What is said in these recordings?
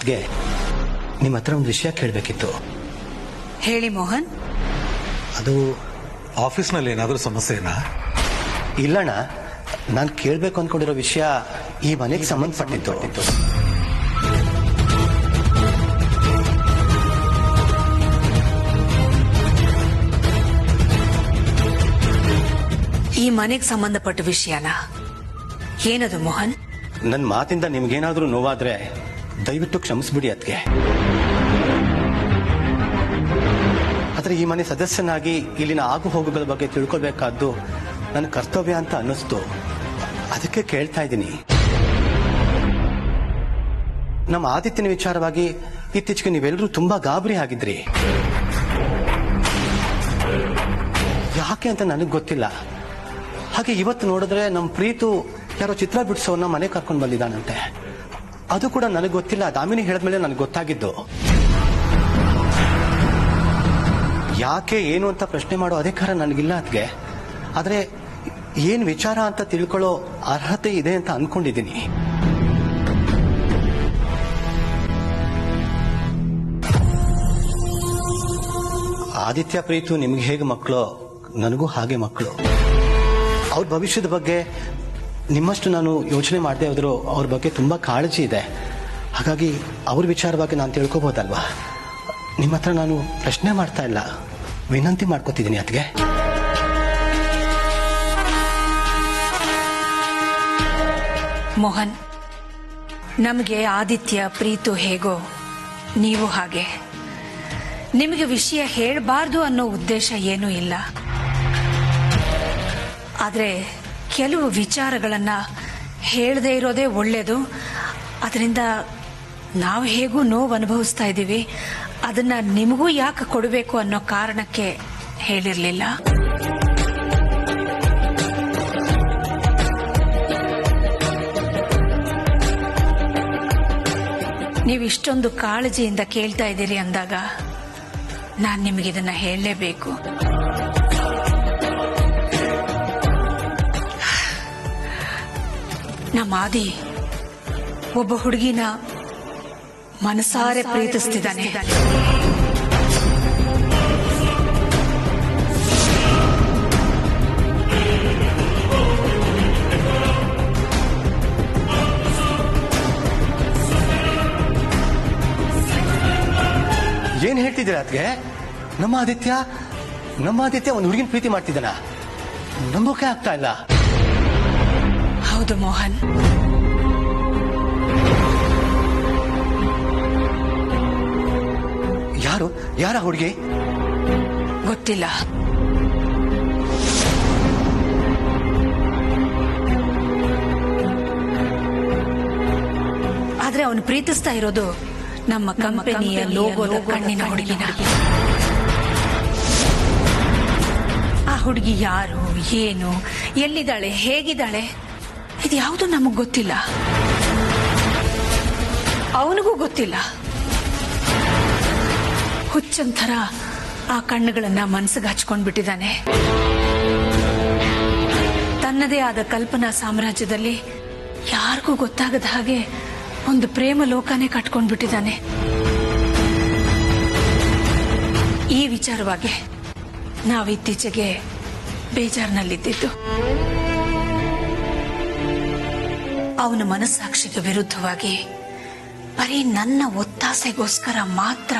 ಅದ್ಗೆ ನಿಮ್ಮ ಹತ್ರ ಒಂದು ವಿಷಯ ಕೇಳಬೇಕಿತ್ತು. ಹೇಳಿ ಮೋಹನ್. ಅದು ಆಫೀಸ್ನಲ್ಲಿ ಏನಾದರೂ ಸಮಸ್ಯೆನಾ? ಇಲ್ಲಣ್ಣ, ನಾನು ಕೇಳಬೇಕು ಅನ್ಕೊಂಡಿರೋ ವಿಷಯ ಈ ಮನೆಗೆ ಸಂಬಂಧಪಟ್ಟಿತ್ತು. ಈ ಮನೆಗೆ ಸಂಬಂಧಪಟ್ಟ ವಿಷಯನಾ? ಏನದು ಮೋಹನ್? ನನ್ನ ಮಾತಿಂದ ನಿಮ್ಗೇನಾದ್ರೂ ನೋವಾದ್ರೆ ದಯವಿಟ್ಟು ಕ್ಷಮಿಸ್ಬಿಡಿ ಅದ್ಗೆ. ಆದ್ರೆ ಈ ಮನೆ ಸದಸ್ಯನಾಗಿ ಇಲ್ಲಿನ ಆಗು ಹೋಗುಗಳ ಬಗ್ಗೆ ತಿಳ್ಕೊಳ್ಬೇಕಾದ್ದು ನನ್ನ ಕರ್ತವ್ಯ ಅಂತ ಅನ್ನಿಸ್ತು. ಅದಕ್ಕೆ ಕೇಳ್ತಾ ಇದ್ದೀನಿ. ನಮ್ಮ ಆದಿತ್ಯನ ವಿಚಾರವಾಗಿ ಇತ್ತೀಚೆಗೆ ನೀವೆಲ್ಲರೂ ತುಂಬಾ ಗಾಬರಿ ಆಗಿದ್ರಿ. ಯಾಕೆ ಅಂತ ನನಗೆ ಗೊತ್ತಿಲ್ಲ. ಹಾಗೆ ಇವತ್ತು ನೋಡಿದ್ರೆ ನಮ್ಮ ಪ್ರೀತು ಯಾರೋ ಚಿತ್ರ ಬಿಡಿಸೋನ್ನ ಮನೆ ಕರ್ಕೊಂಡು ಬಂದಿದ್ದಾನಂತೆ. ಅದು ಕೂಡ ನನಗೆ ಗೊತ್ತಿಲ್ಲ. ದಾಮಿನಿ ಹೇಳಿದ್ಮೇಲೆ ನನಗೆ ಗೊತ್ತಾಗಿದ್ದು. ಯಾಕೆ ಏನು ಅಂತ ಪ್ರಶ್ನೆ ಮಾಡೋ ಅಧಿಕಾರ ನನಗಿಲ್ಲ ಅದ್ಗೆ. ಆದ್ರೆ ಏನ್ ವಿಚಾರ ಅಂತ ತಿಳ್ಕೊಳ್ಳೋ ಅರ್ಹತೆ ಇದೆ ಅಂತ ಅನ್ಕೊಂಡಿದ್ದೀನಿ. ಆದಿತ್ಯ ಪ್ರೀತು ನಿಮ್ಗೆ ಹೇಗೆ ಮಕ್ಕಳು, ನನಗೂ ಹಾಗೆ ಮಕ್ಕಳು. ಅವ್ರ ಭವಿಷ್ಯದ ಬಗ್ಗೆ ನಿಮ್ಮಷ್ಟು ನಾನು ಯೋಚನೆ ಮಾಡದೆ ಹೋದ್ರು ಅವ್ರ ಬಗ್ಗೆ ತುಂಬಾ ಕಾಳಜಿ ಇದೆ. ಹಾಗಾಗಿ ಅವ್ರ ವಿಚಾರವಾಗಿ ನಾನು ತಿಳ್ಕೊಬೋದಲ್ವಾ? ನಿಮ್ಮ ಹತ್ರ ನಾನು ಪ್ರಶ್ನೆ ಮಾಡ್ತಾ ಇಲ್ಲ, ವಿನಂತಿ ಮಾಡ್ಕೋತಿದ್ದೀನಿ ಅದ್ಗೆ. ಮೋಹನ್, ನಮಗೆ ಆದಿತ್ಯ ಪ್ರೀತು ಹೇಗೋ ನೀವು ಹಾಗೆ. ನಿಮಗೆ ವಿಷಯ ಹೇಳಬಾರ್ದು ಅನ್ನೋ ಉದ್ದೇಶ ಏನೂ ಇಲ್ಲ. ಆದ್ರೆ ಕೆಲವು ವಿಚಾರಗಳನ್ನ ಹೇಳದೇ ಇರೋದೇ ಒಳ್ಳೇದು. ಅದರಿಂದ ನಾವು ಹೇಗೂ ನೋವು ಅನುಭವಿಸ್ತಾ ಇದ್ದೀವಿ. ಅದನ್ನ ನಿಮಗೂ ಯಾಕೆ ಕೊಡಬೇಕು ಅನ್ನೋ ಕಾರಣಕ್ಕೆ ಹೇಳಿರ್ಲಿಲ್ಲ. ನೀವು ಇಷ್ಟೊಂದು ಕಾಳಜಿಯಿಂದ ಕೇಳ್ತಾ ಇದ್ದೀರಿ ಅಂದಾಗ ನಾನು ನಿಮಗಿದನ್ನ ಹೇಳಲೇಬೇಕು. ನಮ್ಮ ಆದಿ ಒಬ್ಬ ಹುಡುಗಿನ ಮನಸಾರೆ ಪ್ರೀತಿಸ್ತಿದ್ದಾನೆ. ಏನ್ ಹೇಳ್ತಿದ್ದೀರಾ ಅದ್ಗೆ? ನಮ್ಮ ಆದಿತ್ಯ ಒಂದು ಹುಡುಗಿನ ಪ್ರೀತಿ ಮಾಡ್ತಿದ್ದಾನ? ನಂಬೋಕೆ ಆಗ್ತಾ ಇಲ್ಲ. ಹೌದು ಮೋಹನ್. ಯಾರ ಹುಡುಗಿ? ಗೊತ್ತಿಲ್ಲ. ಆದ್ರೆ ಅವನು ಪ್ರೀತಿಸ್ತಾ ಇರೋದು ನಮ್ಮ ಕಂಪನಿಯ ಲೋಗೋದ ಕಣ್ಣಿನ ಹುಡುಗಿನ. ಆ ಹುಡುಗಿ ಯಾರು, ಏನು, ಎಲ್ಲಿದ್ದಾಳೆ, ಹೇಗಿದ್ದಾಳೆ, ಇದ್ಯಾವುದು ನಮಗ್ ಗೊತ್ತಿಲ್ಲ. ಅವನಿಗೂ ಗೊತ್ತಿಲ್ಲ. ಹುಚ್ಚಂತರ ಆ ಕಣ್ಣುಗಳನ್ನ ಮನಸ್ಸಿಗೆ ಹಚ್ಕೊಂಡ್ಬಿಟ್ಟಿದ್ದಾನೆ. ತನ್ನದೇ ಆದ ಕಲ್ಪನಾ ಸಾಮ್ರಾಜ್ಯದಲ್ಲಿ ಯಾರಿಗೂ ಗೊತ್ತಾಗದ ಹಾಗೆ ಒಂದು ಪ್ರೇಮ ಲೋಕನೇ ಕಟ್ಕೊಂಡ್ಬಿಟ್ಟಿದ್ದಾನೆ. ಈ ವಿಚಾರವಾಗಿ ನಾವಿತ್ತೀಚೆಗೆ ಬೇಜಾರಿನಲ್ಲಿದ್ದು. ಅವನ ಮನಸ್ಸಾಕ್ಷಿಗೆ ವಿರುದ್ಧವಾಗಿ ಬರೀ ನನ್ನ ಒತ್ತಾಸೆಗೋಸ್ಕರ ಮಾತ್ರ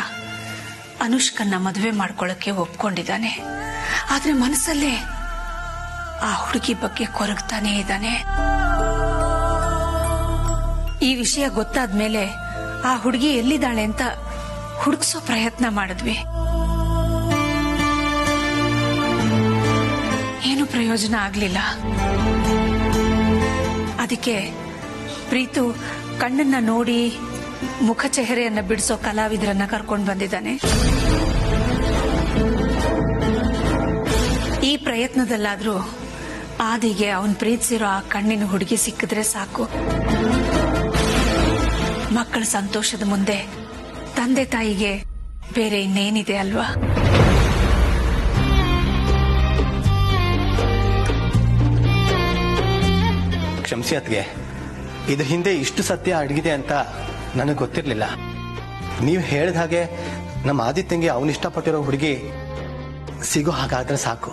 ಅನುಷ್ಕನ್ನ ಮದುವೆ ಮಾಡ್ಕೊಳ್ಳಕ್ಕೆ ಒಪ್ಕೊಂಡಿದ್ದಾನೆ. ಆದ್ರೆ ಮನಸ್ಸಲ್ಲೇ ಆ ಹುಡುಗಿ ಬಗ್ಗೆ ಕೊರಗ್ತಾನೇ ಇದ್ದಾನೆ. ಈ ವಿಷಯ ಗೊತ್ತಾದ್ಮೇಲೆ ಆ ಹುಡುಗಿ ಎಲ್ಲಿದ್ದಾಳೆ ಅಂತ ಹುಡುಕ್ಸೋ ಪ್ರಯತ್ನ ಮಾಡಿದ್ವಿ. ಏನು ಪ್ರಯೋಜನ ಆಗ್ಲಿಲ್ಲ. ಅದಕ್ಕೆ ಪ್ರೀತು ಕಣ್ಣನ್ನ ನೋಡಿ ಮುಖ ಚೆಹರೆಯನ್ನ ಬಿಡಿಸೋ ಕಲಾವಿದರನ್ನ ಕರ್ಕೊಂಡು ಬಂದಿದ್ದಾನೆ. ಈ ಪ್ರಯತ್ನದಲ್ಲಾದ್ರೂ ಆದಿಗೆ ಅವನ್ ಪ್ರೀತಿಸಿರೋ ಆ ಕಣ್ಣಿನ ಹುಡುಗಿ ಸಿಕ್ಕಿದ್ರೆ ಸಾಕು. ಮಕ್ಕಳ ಸಂತೋಷದ ಮುಂದೆ ತಂದೆ ತಾಯಿಗೆ ಬೇರೆ ಇನ್ನೇನಿದೆ ಅಲ್ವಾ? ಕ್ಷಮಿಸಿ ಅತ್ಗೆ, ಇದ್ರ ಹಿಂದೆ ಇಷ್ಟು ಸತ್ಯ ಅಡಗಿದೆ ಅಂತ ನನಗೆ ಗೊತ್ತಿರಲಿಲ್ಲ. ನೀವು ಹೇಳಿದ ಹಾಗೆ ನಮ್ಮ ಆದಿತ್ಯಂಗೆ ಅವನು ಇಷ್ಟಪಟ್ಟಿರೋ ಹುಡುಗಿ ಸಿಗೋ ಹಾಗಾದ್ರೆ ಸಾಕು.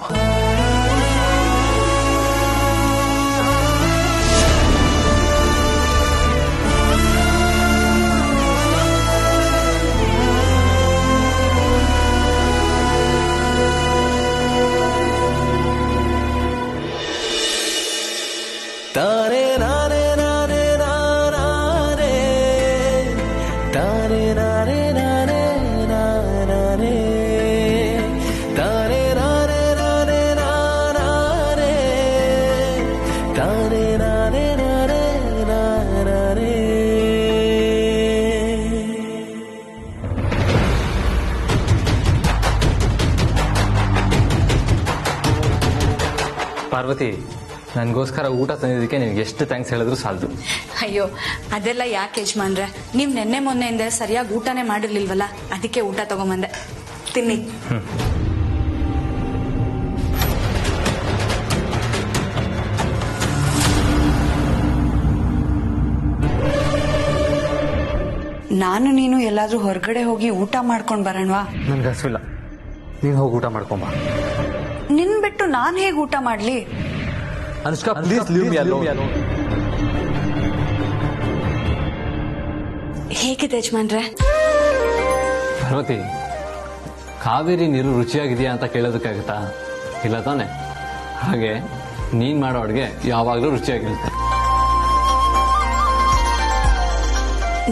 ತಾನೇ ನಾನೇ ನಾನೇ ನಾನೇ ತಾನೇ ನಾನೇ ನಾನೇ ನಾನೇ ತಾನೇ ನಾನೇ ನಾನೇ ನಾನೇ ತಾನೇ ನಾನೇ ನಾನೇ ನಾನೇ. ಪಾರ್ವತಿ, ನನಗೋಸ್ಕರ ಊಟ ತಂದಿದ್ದಕ್ಕೆ ನಿನಗೆ ಎಷ್ಟು ಥ್ಯಾಂಕ್ಸ್ ಹೇಳಿದ್ರು ಸಾಲದು. ಅಯ್ಯೋ ಅದೆಲ್ಲ ಯಾಕೆ ಯಜಮಾನ್ರೆ, ನೀವ್ ನೆನ್ನೆ ಮೊನ್ನೆಯಿಂದ ಸರಿಯಾಗಿ ಊಟನೇ ಮಾಡಿರ್ಲಿಲ್ವಲ್ಲ, ಅದಕ್ಕೆ ಊಟ ತಗೊಂಬಂದೆ, ತಿನ್ನಿ. ನಾನು ನೀನು ಎಲ್ಲಾದ್ರೂ ಹೊರಗಡೆ ಹೋಗಿ ಊಟ ಮಾಡ್ಕೊಂಡ್ ಬರೋಣವಾ? ನನ್ಗೆ ಹಸಿವಿಲ್ಲ, ನೀನು ಹೋಗಿ ಊಟ ಮಾಡ್ಕೊಂಬ. ನಿನ್ ಬಿಟ್ಟು ನಾನ್ ಹೇಗ್ ಊಟ ಮಾಡ್ಲಿ? Anushka, please leave me alone. ಹೇಗಿದೆ ಯಜಮಾನ್ರೆ? ಪಾರ್ವತಿ, ಕಾವೇರಿ ನೀರು ರುಚಿಯಾಗಿದೆಯಾ ಅಂತ ಕೇಳೋದಕ್ಕಾಗತ್ತಾ? ಇಲ್ಲ ತಾನೆ? ಹಾಗೆ ನೀನ್ ಮಾಡೋ ಅಡುಗೆ ಯಾವಾಗಲೂ ರುಚಿಯಾಗಿರುತ್ತೆ.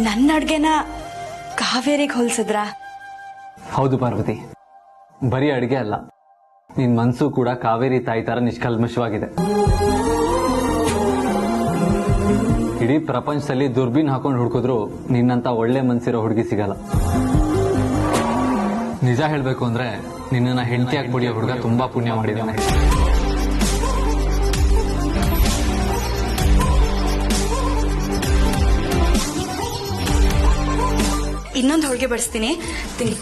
ನನ್ನ ಅಡ್ಗೆನ ಕಾವೇರಿಗೆ ಹೋಲ್ಸಿದ್ರ? ಹೌದು ಪಾರ್ವತಿ, ಬರೀ ಅಡುಗೆ ಅಲ್ಲ, ನಿನ್ ಮನ್ಸು ಕೂಡ ಕಾವೇರಿ ತಾಯಿ ತರ ನಿಷ್ಕಲ್ಮಶವಾಗಿದೆ. ಇಡೀ ಪ್ರಪಂಚದಲ್ಲಿ ದುರ್ಬೀನ್ ಹಾಕೊಂಡು ಹುಡುಕಿದ್ರು ನಿನ್ನಂತ ಒಳ್ಳೆ ಮನ್ಸಿರೋ ಹುಡುಗಿ ಸಿಗಲ್ಲ. ನಿಜ ಹೇಳ್ಬೇಕು ಅಂದ್ರೆ ನಿನ್ನನ್ನ ಹೆಂಡತಿಯಾಗಿ ಪುಡಿಯೋ ಹುಡುಗ ತುಂಬಾ ಪುಣ್ಯ ಮಾಡಿದ್ದಾನೆ. ಇನ್ನೊಂದು ಹೋಳಿಗೆ ಬಡಿಸ್ತೀನಿ, ತಿನ್ನಿ.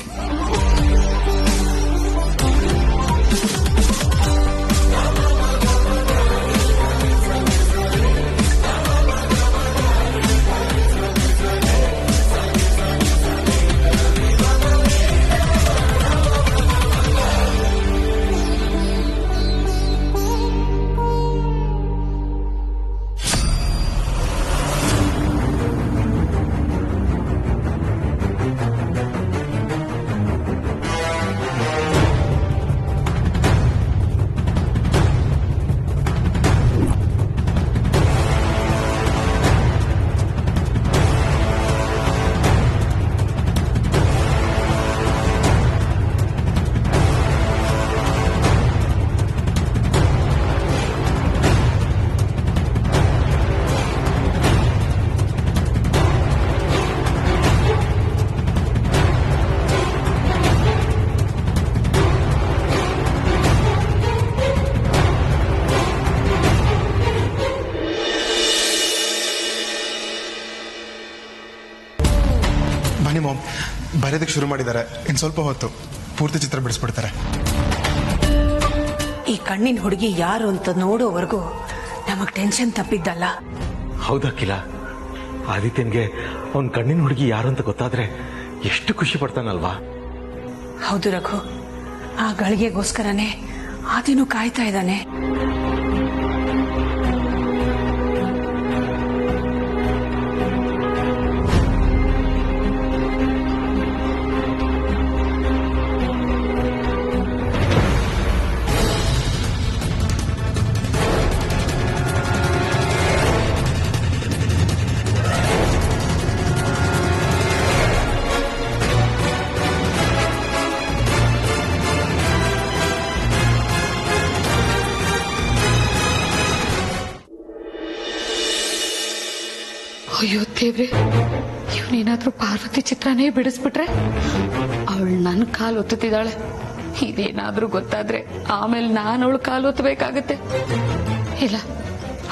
ಬನ್ನಿ ಮಾಮ್, ಬರೆಯೋದಕ್ಕೆ ಶುರು ಮಾಡಿದ್ದಾರೆ. ಇನ್ನು ಸ್ವಲ್ಪ ಹೊತ್ತು ಪೂರ್ತಿ ಚಿತ್ರ ಬಿಡಿಸ್ಬಿಡ್ತಾರೆ. ಈ ಕಣ್ಣಿನ ಹುಡುಗಿ ಯಾರು ಅಂತ ನೋಡೋವರೆಗೂ ನಮಗ್ ಟೆನ್ಷನ್ ತಪ್ಪಿದ್ದಲ್ಲ. ಹೌದಕ್ಕಿಲ್ಲ, ಆದಿತ್ಯನ್ಗೆ ಅವನ್ ಕಣ್ಣಿನ ಹುಡುಗಿ ಯಾರು ಅಂತ ಗೊತ್ತಾದ್ರೆ ಎಷ್ಟು ಖುಷಿ ಪಡ್ತಾನಲ್ವಾ? ಹೌದು ರಘು, ಆ ಗಳಿಗೆಗೋಸ್ಕರನೇ ಆದಿನೂ ಕಾಯ್ತಾ ಇದ್ದಾನೆ. ಅಯ್ಯೋ ದೇವ್ರೆ, ಇವನೇನಾದ್ರೂ ಪಾರ್ವತಿ ಚಿತ್ರನೇ ಬಿಡಿಸ್ಬಿಟ್ರೆ ಅವಳು ನನ್ನ ಕಾಲು ಒತ್ತುತ್ತಿದ್ದಾಳೆ. ಇದೇನಾದ್ರೂ ಗೊತ್ತಾದ್ರೆ ಆಮೇಲೆ ನಾನು ಅವಳು ಕಾಲು ಒತ್ತಬೇಕಾಗತ್ತೆ. ಇಲ್ಲ,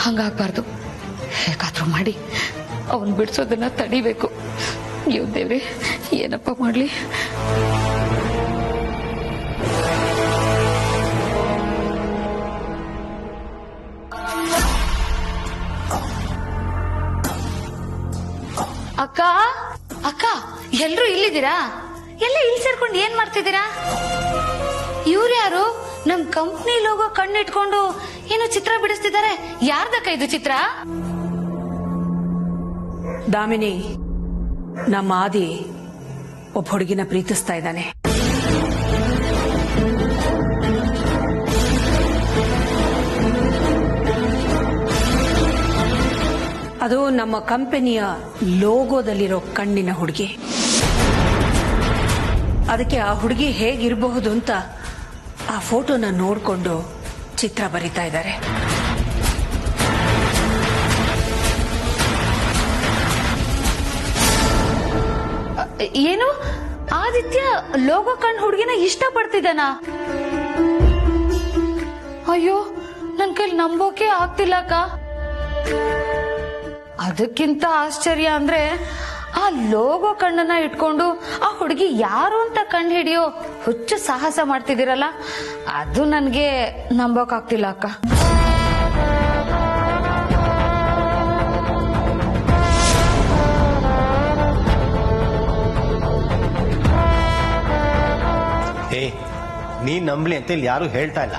ಹಂಗಾಗ್ಬಾರ್ದು. ಹೇಗಾದ್ರೂ ಮಾಡಿ ಅವನ್ ಬಿಡಿಸೋದನ್ನ ತಡಿಬೇಕು. ಅಯ್ಯೋ ದೇವ್ರೆ, ಏನಪ್ಪ ಮಾಡ್ಲಿ? ಅಕ್ಕ ಅಕ್ಕ, ಎಲ್ರು ಇಲ್ಲಿದ್ದೀರಾ? ಎಲ್ಲ ಇಲ್ಲಿ ಸೇರ್ಕೊಂಡು ಏನ್ ಮಾಡ್ತಿದ್ದೀರಾ? ಇವ್ರು ಯಾರು? ನಮ್ ಕಂಪ್ನಿ ಲೋಗೋ ಕಣ್ಣಿಟ್ಕೊಂಡು ಏನೋ ಚಿತ್ರ ಬಿಡಿಸ್ತಿದ್ದಾರೆ. ಯಾರ್ದಕ್ಕ ಇದು ಚಿತ್ರ? ದಾಮಿನಿ, ನಮ್ಮ ಆದಿ ಒಬ್ಬ ಹುಡುಗಿನ ಪ್ರೀತಿಸ್ತಾ ಇದ್ದಾನೆ. ಅದು ನಮ್ಮ ಕಂಪನಿಯ ಲೋಗೋದಲ್ಲಿರೋ ಕಣ್ಣಿನ ಹುಡುಗಿ. ಅದಕ್ಕೆ ಆ ಹುಡುಗಿ ಹೇಗಿರಬಹುದು ಅಂತ ಆ ಫೋಟೋನ ನೋಡ್ಕೊಂಡು ಚಿತ್ರ ಬರಿತಾ ಇದ್ದಾರೆ. ಏನು? ಆದಿತ್ಯ ಲೋಗೋ ಕಣ್ ಹುಡುಗಿನ ಇಷ್ಟ ಪಡ್ತಿದ್ದಾನ? ಅಯ್ಯೋ, ನನ್ ಕೈಲಿ ನಂಬೋಕೆ ಆಗ್ತಿಲ್ಲ ಅಕ್ಕ. ಅದಕ್ಕಿಂತ ಆಶ್ಚರ್ಯ ಅಂದ್ರೆ ಆ ಲೋಗೋ ಕಣ್ಣನ್ನ ಇಟ್ಕೊಂಡು ಆ ಹುಡುಗಿ ಯಾರು ಅಂತ ಕಂಡು ಹಿಡಿಯೋ ಹುಚ್ಚು ಸಾಹಸ ಮಾಡ್ತಿದ್ದೀರಲ್ಲ, ಅದು ನನ್ಗೆ ನಂಬೋಕ್ ಆಗ್ತಿಲ್ಲ ಅಕ್ಕ. ಏ, ನೀನ್ ನಂಬ್ಲಿ ಅಂತ ಇಲ್ಲಿ ಯಾರು ಹೇಳ್ತಾ ಇಲ್ಲ.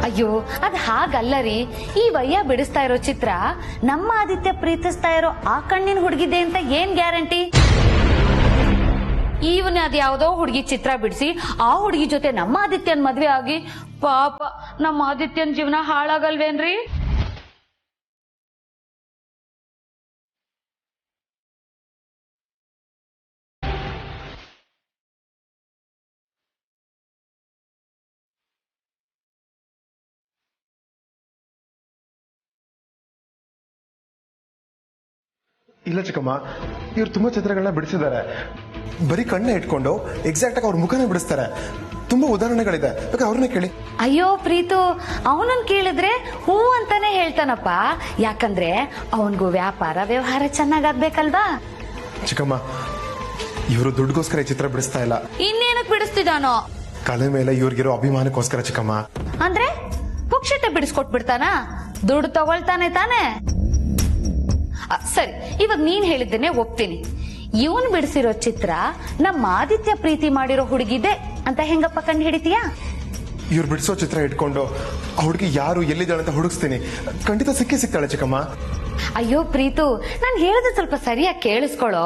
ಅಯ್ಯೋ, ಅದ್ ಹಾಗಲ್ಲ ರೀ. ಈ ವಯ್ಯ ಬಿಡಿಸ್ತಾ ಇರೋ ಚಿತ್ರ ನಮ್ಮ ಆದಿತ್ಯ ಪ್ರೀತಿಸ್ತಾ ಇರೋ ಆ ಕಣ್ಣಿನ ಹುಡುಗಿದೆ ಅಂತ ಏನ್ ಗ್ಯಾರಂಟಿ? ಇವನೇ ಅದ್ ಯಾವ್ದೋ ಹುಡುಗಿ ಚಿತ್ರ ಬಿಡಿಸಿ ಆ ಹುಡುಗಿ ಜೊತೆ ನಮ್ಮ ಆದಿತ್ಯನ್ ಮದ್ವೆ ಆಗಿ ಪಾಪ ನಮ್ಮ ಆದಿತ್ಯನ್ ಜೀವನ ಹಾಳಾಗಲ್ವೇನ್ರಿ? ಇಲ್ಲ ಚಿಕ್ಕಮ್ಮ, ಇವ್ರು ತುಂಬಾ ಚಿತ್ರಗಳನ್ನ ಬಿಡಿಸಿದ್ದಾರೆ. ಬರೀ ಕಣ್ಣೆ ಇಟ್ಕೊಂಡು ಎಕ್ಸಾಕ್ಟ್ ಆಗಿ ಅವ್ರ ಮುಖನೇ ಬಿಡಿಸ್ತಾರೆ. ತುಂಬಾ ಉದಾಹರಣೆಗಳಿದೆ, ಅವ್ರನ್ನೇ ಕೇಳಿ. ಅಯ್ಯೋ ಪ್ರೀತು, ಅವನನ್ನ ಕೇಳಿದ್ರೆ ಹೂ ಅಂತಾನೆ ಹೇಳ್ತಾನಪ್ಪ. ಯಾಕಂದ್ರೆ ಅವನ್ಗೂ ವ್ಯಾಪಾರ ವ್ಯವಹಾರ ಚೆನ್ನಾಗಾಗ್ಬೇಕಲ್ವಾ? ಚಿಕ್ಕಮ್ಮ, ಇವರು ದುಡ್ಡುಗೋಸ್ಕರ ಈ ಚಿತ್ರ ಬಿಡಿಸ್ತಾ ಇಲ್ಲ. ಇನ್ನೇನಕ್ ಬಿಡಿಸ್ತಿದಾನೋ? ಕಲೆ ಮೇಲೆ ಇವ್ರಿಗಿರೋ ಅಭಿಮಾನಕ್ಕೋಸ್ಕರ ಚಿಕ್ಕಮ್ಮ. ಅಂದ್ರೆ ಪುಕ್ಷಟೆ ಬಿಡಿಸ್ಕೊಟ್ಬಿಡ್ತಾನ? ದುಡ್ಡು ತಗೊಳ್ತಾನೆ ತಾನೆ? ಸರಿ, ಇವಾಗ ನೀನ್ ಹೇಳಿದ್ದೇನೆ ಒಪ್ತೀನಿ. ಇವನ್ ಬಿಡಿಸಿರೋ ಚಿತ್ರ ನಮ್ಮ ಆದಿತ್ಯ ಪ್ರೀತಿ ಮಾಡಿರೋ ಹುಡುಗಿದೆ ಅಂತ ಹೆಂಗಪ್ಪ ಕಂಡು ಹಿಡಿತೀಯಾ? ಇವ್ರು ಬಿಡಿಸೋ ಚಿತ್ರ ಇಟ್ಕೊಂಡು ಆ ಹುಡುಗಿ ಯಾರು ಎಲ್ಲಿದ್ದಾಳೆ ಅಂತ ಹುಡುಕ್ಸ್ತೀನಿ. ಖಂಡಿತ ಸಿಗ್ತಾಳೆ ಚಿಕ್ಕಮ್ಮ. ಅಯ್ಯೋ ಪ್ರೀತು, ನಾನ್ ಹೇಳೋದು ಸ್ವಲ್ಪ ಸರಿಯಾಗಿ ಕೇಳಿಸ್ಕೊಳ್ಳೋ.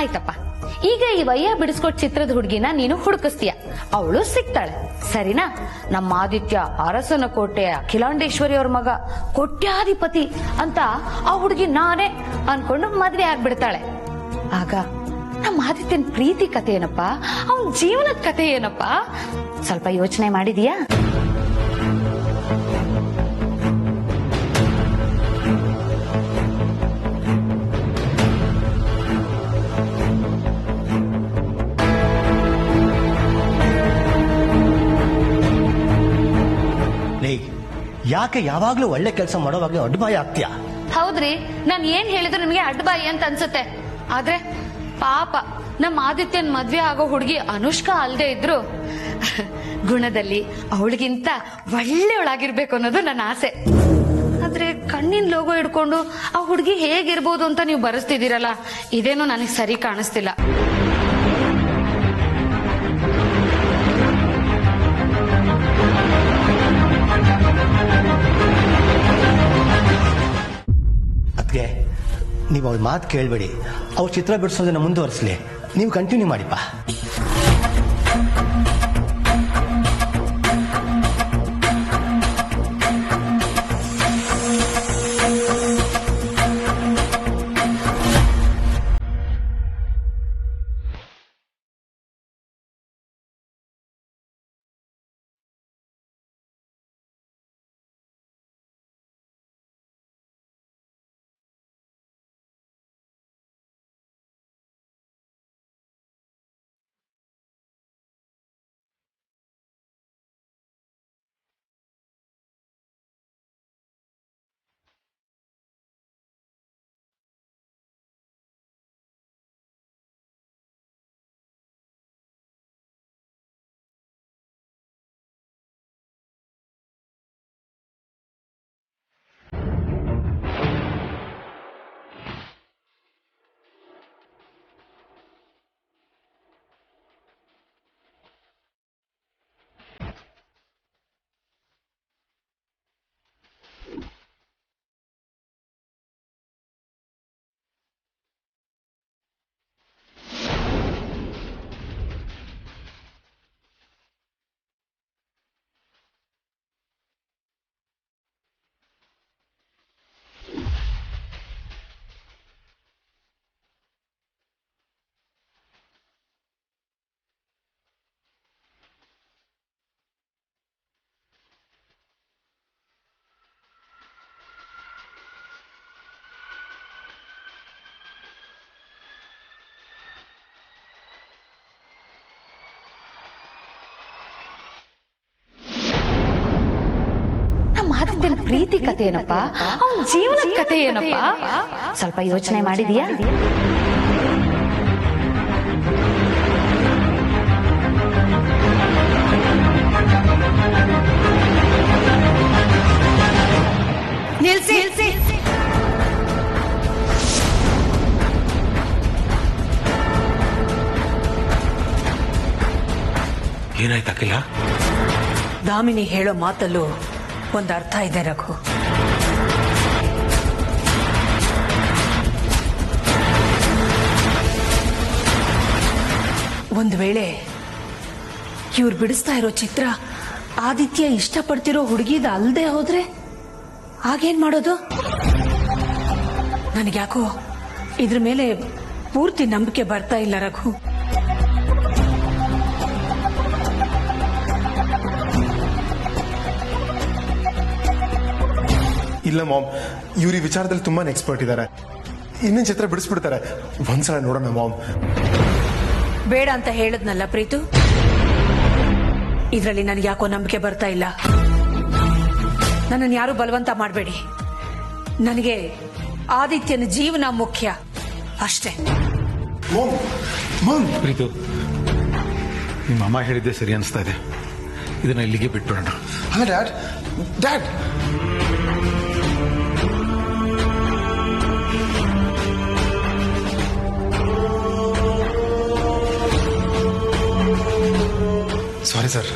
ಆಯ್ತಪ್ಪ, ಈಗ ಈ ವಯ್ಯ ಬಿಡಿಸ್ಕೊಟ್ ಚಿತ್ರದ ಹುಡುಗಿನ ನೀನು ಹುಡುಕಿಸ್ತೀಯ, ಅವಳು ಸಿಗ್ತಾಳೆ, ಸರಿನಾ? ನಮ್ಮ ಆದಿತ್ಯ ಅರಸನ ಕೋಟೆ ಅಖಿಲಾಂಡೇಶ್ವರಿ ಅವ್ರ ಮಗ, ಕೋಟ್ಯಾಧಿಪತಿ ಅಂತ ಆ ಹುಡುಗಿ ನಾನೇ ಅನ್ಕೊಂಡು ಮದ್ವೆ ಆಗ್ಬಿಡ್ತಾಳೆ. ಆಗ ನಮ್ಮ ಆದಿತ್ಯನ್ ಪ್ರೀತಿ ಕಥೆ ಏನಪ್ಪ? ಅವನ್ ಜೀವನದ ಕಥೆ ಏನಪ್ಪ? ಸ್ವಲ್ಪ ಯೋಚನೆ ಮಾಡಿದೀಯಾ? ಯಾಕೆ ಯಾವಾಗ್ಲೂ ಒಳ್ಳೆ ಕೆಲಸ ಮಾಡೋವಾಗ್ಲೂ ಅಡ್ಡಬಾಯಿ ಆಗ್ತೀಯಾ? ಹೌದ್ರಿ, ನಾನ್ ಏನ್ ಹೇಳಿದ್ರು ನಿಮ್ಗೆ ಅಡ್ಡಬಾಯಿ ಅಂತ ಅನ್ಸುತ್ತೆ. ಆದ್ರೆ ಪಾಪ ನಮ್ಮ ಆದಿತ್ಯನ್ ಮದ್ವೆ ಆಗೋ ಹುಡುಗಿ ಅನುಷ್ಕಾ ಅಲ್ದೇ ಇದ್ರು ಗುಣದಲ್ಲಿ ಅವಳಿಗಿಂತ ಒಳ್ಳೆಯವಳಾಗಿರ್ಬೇಕು ಅನ್ನೋದು ನನ್ನ ಆಸೆ. ಆದ್ರೆ ಕಣ್ಣಿನ ಲೋಗೋ ಹಿಡ್ಕೊಂಡು ಆ ಹುಡುಗಿ ಹೇಗಿರ್ಬೋದು ಅಂತ ನೀವು ಬರೆಸ್ತಿದ್ದೀರಲ್ಲ, ಇದೇನೋ ನನಗೆ ಸರಿ ಕಾಣಿಸ್ತಿಲ್ಲ. ಅದಕ್ಕೆ ನೀವು ಅವ್ರ ಮಾತು ಕೇಳಬೇಡಿ. ಅವ್ರ ಚಿತ್ರ ಬಿಡಿಸೋದನ್ನ ಮುಂದುವರಿಸಲಿ, ನೀವು ಕಂಟಿನ್ಯೂ ಮಾಡಿಪ್ಪ. ಪ್ರೀತಿ ಕಥೆ ಏನಪ್ಪ, ಅವನ ಜೀವನದ ಕಥೆ ಏನಪ್ಪ, ಸ್ವಲ್ಪ ಯೋಚನೆ ಮಾಡಿದ್ಯಾ? ನಿಲ್ಸಿ. ಏನಾಯ್ತು ಅಖಿಲ? ದಾಮಿನಿ ಹೇಳೋ ಮಾತಲ್ಲೂ ಒಂದು ಅರ್ಥ ಇದೆ ರಘು. ಒಂದು ವೇಳೆ ಇವ್ರು ಬಿಡಿಸ್ತಾ ಇರೋ ಚಿತ್ರ ಆದಿತ್ಯ ಇಷ್ಟಪಡ್ತಿರೋ ಹುಡುಗಿದ ಅಲ್ದೇ ಹೋದ್ರೆ ಆಗೇನ್ ಮಾಡೋದು? ನನಗ್ಯಾಕೋ ಇದ್ರ ಮೇಲೆ ಪೂರ್ತಿ ನಂಬಿಕೆ ಬರ್ತಾ ಇಲ್ಲ ರಘು. ಇಲ್ಲ ಮಾಮ್, ಇವ್ರ ಈ ವಿಚಾರದಲ್ಲಿ ತುಂಬಾನೇ ಎಕ್ಸ್ಪರ್ಟ್ ಇದ್ದಾರೆ. ಇನ್ನೊಂದು ಚಿತ್ರ ಬಿಡಿಸ್ಬಿಡ್ತಾರೆ. ಒಂದ್ಸಲ ನೋಡೋಣ ಮಾಮ್. ಬೇಡ ಅಂತ ಹೇಳದ್ನಲ್ಲ ಪ್ರೀತು, ಇದರಲ್ಲಿ ನನಗೆ ಯಾಕೋ ನಂಬಿಕೆ ಬರ್ತಾ ಇಲ್ಲ. ನನ್ನನ್ನು ಯಾರು ಬಲವಂತ ಮಾಡಬೇಡಿ. ನನಗೆ ಆದಿತ್ಯನ ಜೀವನ ಮುಖ್ಯ ಅಷ್ಟೇ. ಪ್ರೀತು, ನಿಮ್ಮ ಅಮ್ಮ ಹೇಳಿದ್ದೆ ಸರಿ ಅನಿಸ್ತಾ ಇದೆ. ಇದನ್ನ ಇಲ್ಲಿಗೆ ಬಿಟ್ಬಿಡೋಣ. ಅಲ್ಲ ಡ್ಯಾಡ್, ಡ್ಯಾಡ್ ಸಾರಿ ಸರ್.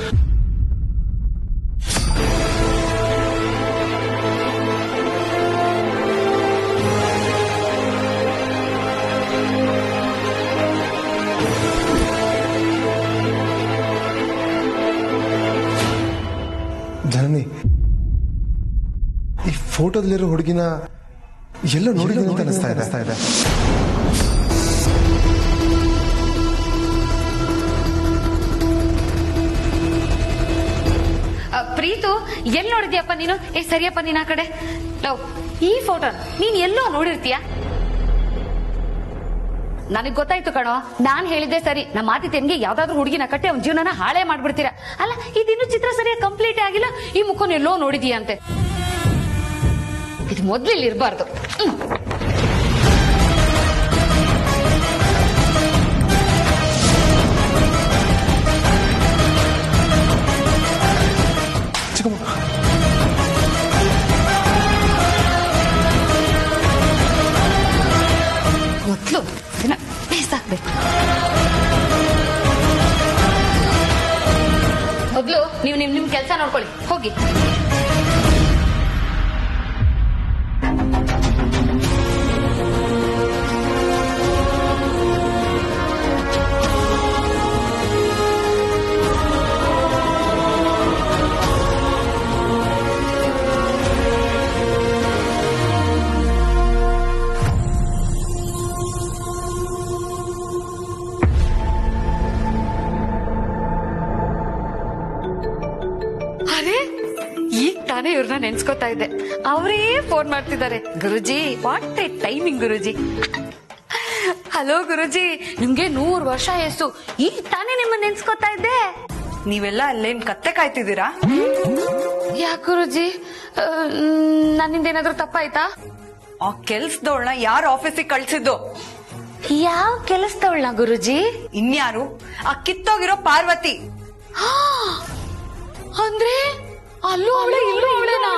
ಜನನಿ, ಈ ಫೋಟೋದಲ್ಲಿರೋ ಹುಡುಗಿನ ಎಲ್ಲೋ ನೋಡಿದ್ದೀನಿ ಅಂತ ಅನಿಸ್ತಾ ಇದೆ. ಪ್ರೀತು, ಎಲ್ಲಿ ನೋಡಿದ್ಯಪ್ಪ ನೀನು? ಸರಿಯಪ್ಪ ನೀನ್ ಆ ಕಡೆ. ಈ ಫೋಟೋ ನೀನ್ ಎಲ್ಲೋ ನೋಡಿರ್ತೀಯ. ನನಗ್ ಗೊತ್ತಾಯ್ತು ಕಣೋ, ನಾನ್ ಹೇಳಿದ್ದೆ ಸರಿ. ನಮ್ಮ ಆದಿತ್ಯನ್ಗೆ ಯಾವ್ದಾದ್ರು ಹುಡುಗಿನ ಕಟ್ಟಿ ಅವ್ನ ಜೀವನನ ಹಾಳೆ ಮಾಡ್ಬಿಡ್ತೀರಾ. ಅಲ್ಲ, ಇದಿನ್ನು ಚಿತ್ರ ಸರಿಯಾಗಿ ಕಂಪ್ಲೀಟ್ ಆಗಿಲ್ಲ, ಈ ಮುಖನ ಎಲ್ಲೋ ನೋಡಿದೀಯ ಅಂತೆ. ಇದು ಮೊದ್ಲು ಇಲ್ಲಿ ಇರಬಾರ್ದು. ಮೊದ್ಲು ಬೇಸಾಕ್ಬೇಕು. ಮೊದ್ಲು ನೀವು ನಿಮ್ ಕೆಲಸ ನೋಡ್ಕೊಳ್ಳಿ, ಹೋಗಿ. ತಾನೇ ಇವ್ರನ್ನ ನೆನ್ಸ್ಕೊತಾ ಇದ್ದೆ. ಅವರೇ ಫೋನ್ ಮಾಡ್ತಿದ್ದಾರೆ. Guruji, what a timing Guruji. Hello Guruji, ನಿಮ್ಗೆ 100 ವರ್ಷ ವಯಸ್ಸು. ಈಗ ತಾನೇ ನಿಮ್ಮನ್ನ ನೆನ್ಸ್ಕೊತಾ ಇದ್ದೆ. ನೀವೆಲ್ಲ ಅಲ್ಲೇನ್ ಕತ್ತೆ ಕಾಯ್ತಿದ್ದೀರಾ? ಯಾಕೆ ಗುರುಜಿ, ನನ್ನಿಂದ ಏನಾದ್ರೂ ತಪ್ಪಾಯ್ತಾ? ಆ ಕೆಲ್ಸದವಳನ್ನ ಯಾರು ಆಫೀಸಿಗೆ ಕಳ್ಸಿದ್ದು? ಯಾವ ಕೆಲಸದವಳನ್ನ ಗುರುಜಿ? ಇನ್ಯಾರು? ಆ ಕಿತ್ತೋಗಿರೋ ಪಾರ್ವತಿ. ಅಂದ್ರೆ ಅಲ್ಲೂ ಅವಳೆ, ಇಲ್ಲೂ ಅವಳೇನಾ?